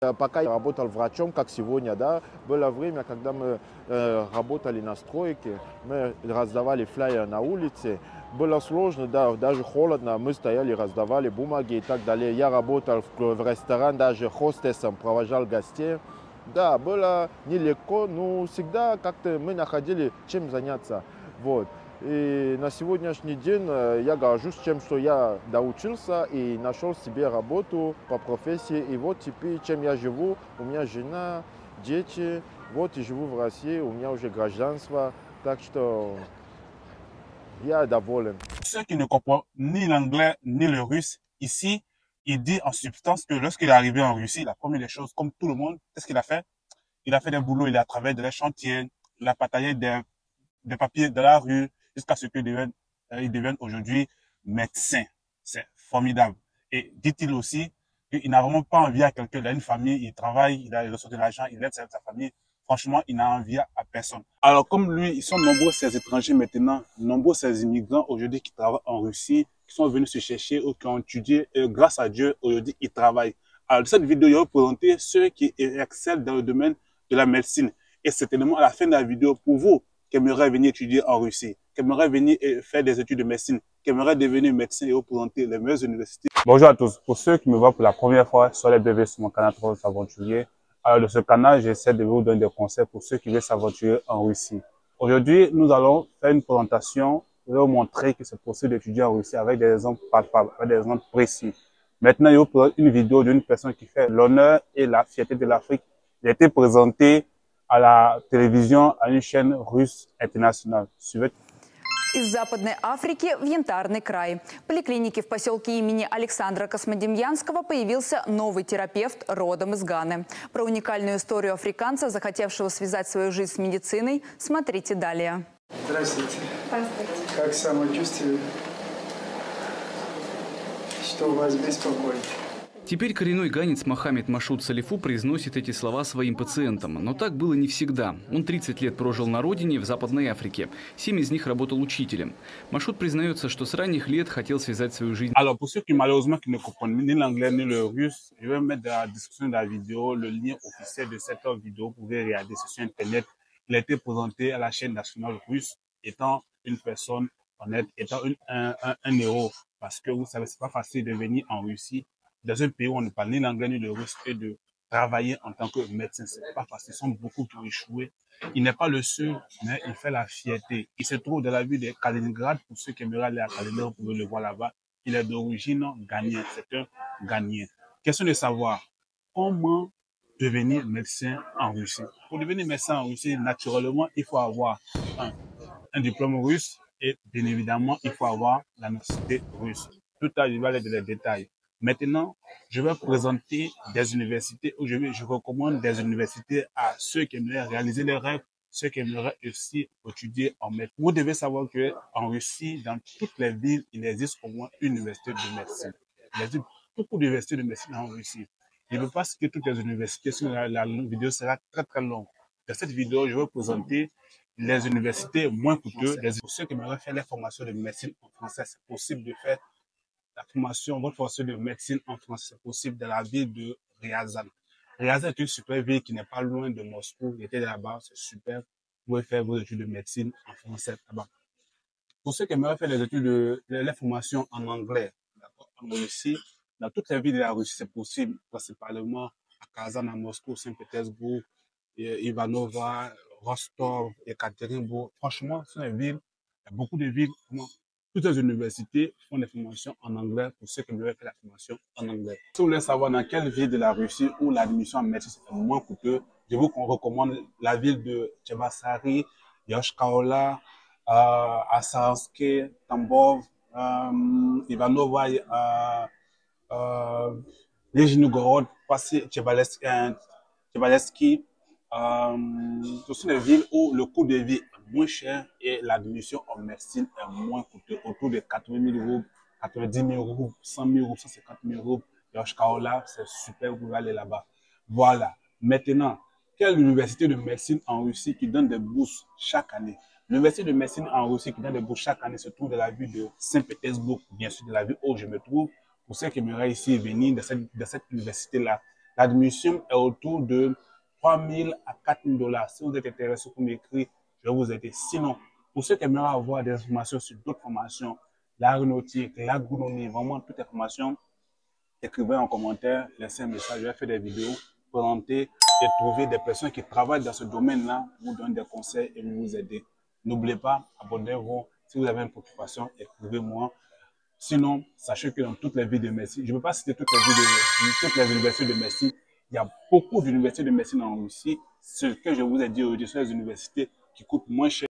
Пока я работал врачом, как сегодня, да, было время, когда мы работали на стройке, мы раздавали флайеры на улице. Было сложно, да, даже холодно, мы стояли, раздавали бумаги и так далее. Я работал в ресторане, даже хостесом, провожал гостей. Да, было нелегко, но всегда как-то мы находили чем заняться. Вот. И на сегодняшний день я горжусь тем, что я доучился и нашел себе работу по профессии. И вот теперь, чем я живу, у меня жена, дети, вот и живу в России, у меня уже гражданство. Так что я доволен. Ceux qui ne comprennent ni l'anglais ni le russe, ici, il dit en substance que lorsqu'il est arrivé en Russie, la première des choses, comme tout le monde, qu'est-ce qu'il a fait? Il a fait des boulots, il a travaillé dans les chantiers, il a bataillé des papiers de la rue, jusqu'à ce qu'il devienne aujourd'hui médecin. C'est formidable. Et dit-il aussi qu'il n'a vraiment pas envie à quelqu'un, il a une famille, il travaille, il a reçu de l'argent, il aide sa famille. Franchement, il n'a envie à personne. Alors, comme lui, ils sont nombreux ces étrangers maintenant, nombreux ces immigrants aujourd'hui qui travaillent en Russie, qui sont venus se chercher ou qui ont étudié. Et grâce à Dieu, aujourd'hui, ils travaillent. Alors, dans cette vidéo, je vais vous présenter ceux qui excellent dans le domaine de la médecine. Et certainement, à la fin de la vidéo, pour vous qui aimeraient venir étudier en Russie, qui aimeraient venir faire des études de médecine, qui aimeraient devenir médecin et vous présenter les meilleures universités. Bonjour à tous. Pour ceux qui me voient pour la première fois, soyez les bienvenus sur mon canal Rose Aventurier. Alors, de ce canal, j'essaie de vous donner des conseils pour ceux qui veulent s'aventurer en Russie. Aujourd'hui, nous allons faire une présentation pour vous montrer que c'est possible d'étudier en Russie avec des exemples palpables, avec des exemples précis. Maintenant, je vous présente une vidéo d'une personne qui fait l'honneur et la fierté de l'Afrique. Il a été présenté à la télévision, à une chaîne russe internationale. Suivez. Из Западной Африки в Янтарный край. В поликлинике в поселке имени Александра Космодемьянского появился новый терапевт родом из Ганы. Про уникальную историю африканца, захотевшего связать свою жизнь с медициной, смотрите далее. Здравствуйте. Здравствуйте. Как самочувствие? Что вас беспокоит? Теперь коренной ганец Мохаммед Машуд Салифу произносит эти слова своим пациентам. Но так было не всегда. Он 30 лет прожил на родине, в Западной Африке. 7 из них работал учителем. Машуд признается, что с ранних лет хотел связать свою жизнь. Alors, pour ceux qui malheureusement qui ne comprennent ni l'anglais ni le russe, je vais mettre dans la description de la vidéo le lien officiel de cette vidéo. Vous pouvez regarder sur Internet. Il a été présenté à la chaîne nationale russe étant une personne honnête, étant un héros. Parce que vous savez, c'est pas facile de venir en Russie, dans un pays où on ne parle ni l'anglais ni le russe, et de travailler en tant que médecin. C'est pas facile. Ils sont beaucoup qui ont échoué. Il n'est pas le seul, mais il fait la fierté. Il se trouve dans la ville de Kaliningrad. Pour ceux qui aimeraient aller à Kaliningrad, vous pouvez le voir là-bas. Il est d'origine ghanéenne. C'est un Ghanéen. Question de savoir comment devenir médecin en Russie. Pour devenir médecin en Russie, naturellement, il faut avoir un diplôme russe et bien évidemment, il faut avoir la nationalité russe. Tout à l'heure, je vais aller dans les détails. Maintenant, je vais présenter des universités où je recommande des universités à ceux qui aimeraient réaliser leurs rêves, ceux qui aimeraient aussi étudier en médecine. Vous devez savoir qu'en Russie, dans toutes les villes, il existe au moins une université de médecine. Il existe beaucoup d'universités de médecine en Russie. Je ne veux pas citer toutes les universités, sinon la vidéo sera très très longue. Dans cette vidéo, je vais présenter les universités moins coûteuses. Pour ceux qui aimeraient faire les formations de médecine en français, c'est possible de faire la formation, votre formation de médecine en France, c'est possible dans la ville de Ryazan. Ryazan est une super ville qui n'est pas loin de Moscou. J'étais là-bas, c'est super. Vous pouvez faire vos études de médecine en français là-bas. Pour ceux qui aimeraient faire les études les formations en anglais, d'accord, en Russie, dans toutes les villes de la Russie, c'est possible, principalement à Kazan, à Moscou, Saint-Pétersbourg, Ivanova, Rostov, Ekaterinbourg. Franchement, ce sont des villes, il y a beaucoup de villes. Toutes les universités font des formations en anglais pour ceux qui veulent faire la formation en anglais. Si vous voulez savoir dans quelle ville de la Russie où l'admission en médecine est moins coûteuse, je vous recommande la ville de Tchebassari, Yoshkaola, Asansky, Tambov, Ivanova, Nizhny-Novgorod, Tchebalevski. Ce sont des villes où le coût de vie est moins cher et l'admission en médecine est moins coûteuse, autour de 80 000 euros, 90 000 euros, 100 000 euros, 150 000 euros. Yoshkaola, c'est super, vous pouvez aller là-bas. Voilà. Maintenant, quelle université de médecine en Russie qui donne des bourses chaque année? L'université de médecine en Russie qui donne des bourses chaque année se trouve dans la ville de Saint-Pétersbourg, bien sûr, de la ville où je me trouve. Pour ceux qui aimeraient ici venir dans cette université-là, L'admission est autour de 3 000 à 4 000 $. Si vous êtes intéressé pour m'écrire, je vais vous aider. Sinon, pour ceux qui aimeraient avoir des informations sur d'autres formations, l'aéronautique, l'agronomie, vraiment toutes les formations, écrivez en commentaire, laissez un message, je vais faire des vidéos, présenter et trouver des personnes qui travaillent dans ce domaine-là, vous donner des conseils et vous aider. N'oubliez pas, abonnez-vous. Si vous avez une préoccupation, écrivez-moi. Sinon, sachez que dans toutes les villes de Messie, je ne peux pas citer toutes les universités de Messie, il y a beaucoup d'universités de médecine en Russie. Ce que je vous ai dit aujourd'hui, ce sont les universités qui coûtent moins cher.